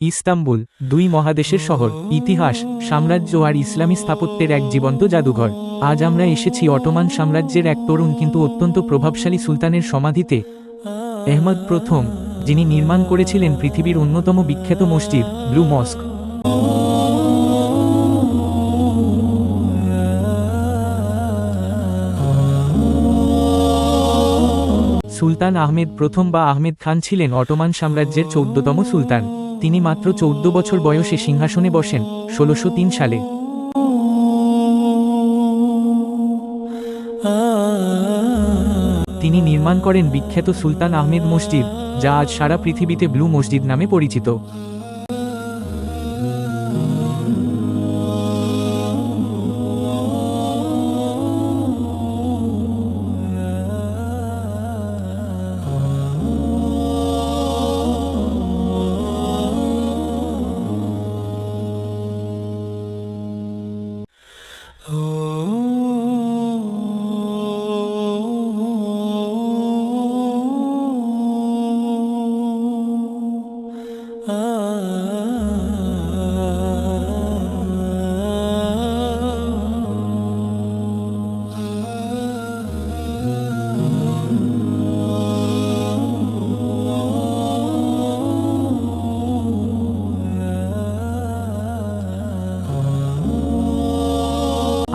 Istanbul, দুই মহাদেশের শহর, ইতিহাস, সাম্রাজ্য আর ইসলামী স্থাপত্যের এক জীবন্ত জাদুঘর। আজ আমরা এসেছি অটোমান সাম্রাজ্যের এক তরুণ কিন্তু অত্যন্ত প্রভাবশালী সুলতানের সমাধিতে, আহমদ প্রথম, যিনি নির্মাণ করেছিলেন পৃথিবীর অন্যতম বিখ্যাত মসজিদ, ব্লু মস্ক। সুলতান আহমেদ প্রথম বা আহমেদ খান ছিলেন অটোমান সাম্রাজ্যের 14তম সুলতান। তিনি মাত্র 14 বছর বয়সে সিংহাসনে বসেন 1603 সালে। তিনি নির্মাণ করেন বিখ্যাত সুলতান আহমেদ মসজিদ, যা আজ সারা পৃথিবীতে ব্লু মসজিদ নামে পরিচিত।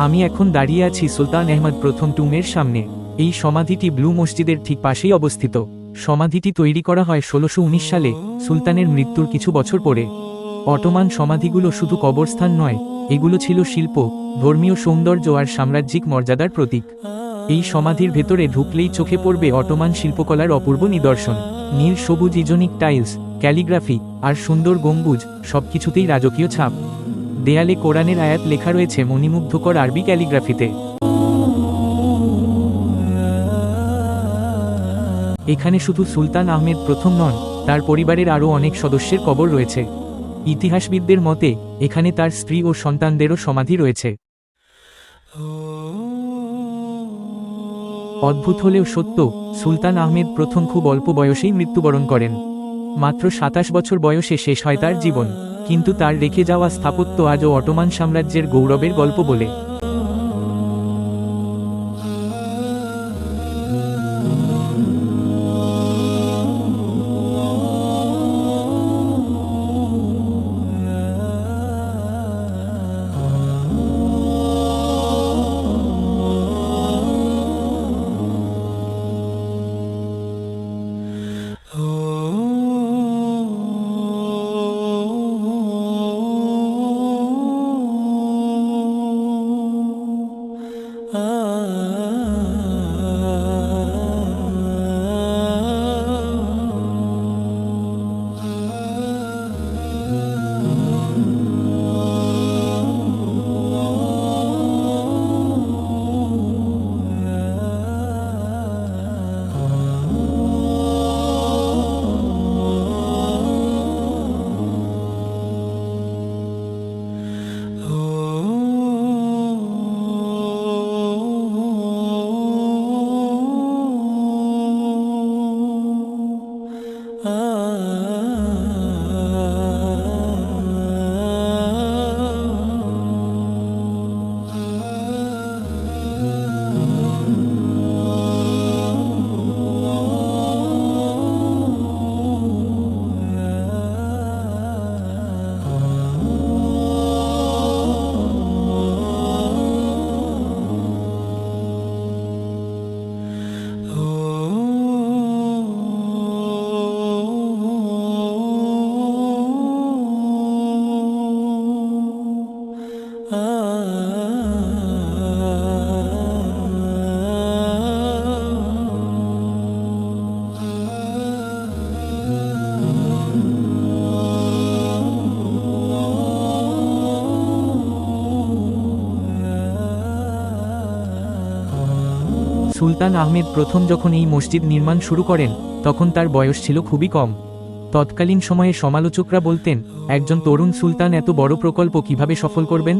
আমি এখন দাঁড়িয়ে আছি সুলতান আহমদ প্রথম টুমের সামনে। এই সমাধিটি ব্লু মসজিদের ঠিক পাশেই অবস্থিত। সমাধিটি তৈরি করা হয় 1619 সালে, সুলতানের মৃত্যুর কিছু বছর পরে। অটোমান সমাধিগুলো শুধু কবরস্থান নয়, এগুলো ছিল শিল্প, ধর্মীয় সৌন্দর্য আর সাম্রাজ্যিক মর্যাদার প্রতীক। এই সমাধির ভেতরে ঢুকলেই চোখে পড়বে অটোমান শিল্পকলার অপূর্ব নিদর্শন। নীল সবুজ ইজনিক টাইলস, ক্যালিগ্রাফি আর সুন্দর গম্বুজ, সবকিছুতেই রাজকীয় ছাপ। দেয়ালে কোরআনের আয়াত লেখা রয়েছে মণিমুগ্ধকর আরবি ক্যালিগ্রাফিতে। এখানে শুধু সুলতান আহমেদ প্রথম নন, তার পরিবারের আরও অনেক সদস্যের কবর রয়েছে। ইতিহাসবিদদের মতে এখানে তার স্ত্রী ও সন্তানদেরও সমাধি রয়েছে। অদ্ভুত হলেও সত্য, সুলতান আহমেদ প্রথম খুব অল্প বয়সেই মৃত্যুবরণ করেন। মাত্র 27 বছর বয়সে শেষ হয় তার জীবন, কিন্তু তার রেখে যাওয়া স্থাপত্য আজও অটোমান সাম্রাজ্যের গৌরবের গল্প বলে। সুলতান আহমেদ প্রথম যখন এই মসজিদ নির্মাণ শুরু করেন, তখন তার বয়স ছিল খুবই কম। তৎকালীন সময়ে সমালোচকরা বলতেন, একজন তরুণ সুলতান এত বড় প্রকল্প কিভাবে সফল করবেন।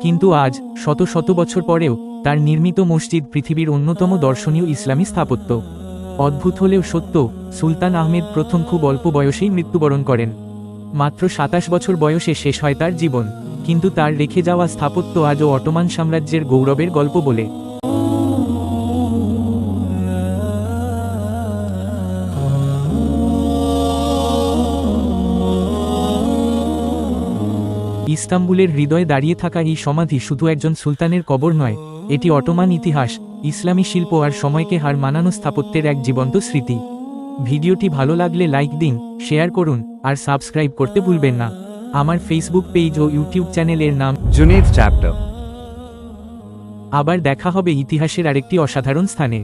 কিন্তু আজ, শত শত বছর পরেও, তার নির্মিত মসজিদ পৃথিবীর অন্যতম দর্শনীয় ইসলামী স্থাপত্য। অদ্ভুত হলেও সত্য, সুলতান আহমেদ প্রথম খুব অল্প বয়সেই মৃত্যুবরণ করেন। মাত্র 27 বছর বয়সে শেষ হয় তার জীবন, কিন্তু তার রেখে যাওয়া স্থাপত্য আজও অটোমান সাম্রাজ্যের গৌরবের গল্প বলে। ইস্তাম্বুলের হৃদয়ে দাঁড়িয়ে থাকা এই সমাধি শুধু একজন সুলতানের কবর নয়, এটি অটোমান ইতিহাস, ইসলামী শিল্প আর সময়কে হার মানানো স্থাপত্যের এক জীবন্ত স্মৃতি। ভিডিওটি ভালো লাগলে লাইক দিন, শেয়ার করুন, আর সাবস্ক্রাইব করতে ভুলবেন না। আমার ফেসবুক পেজ ও ইউটিউব চ্যানেলের নাম জুনেদ চ্যাপ্টার। আবার দেখা হবে ইতিহাসের আরেকটি অসাধারণ স্থানে।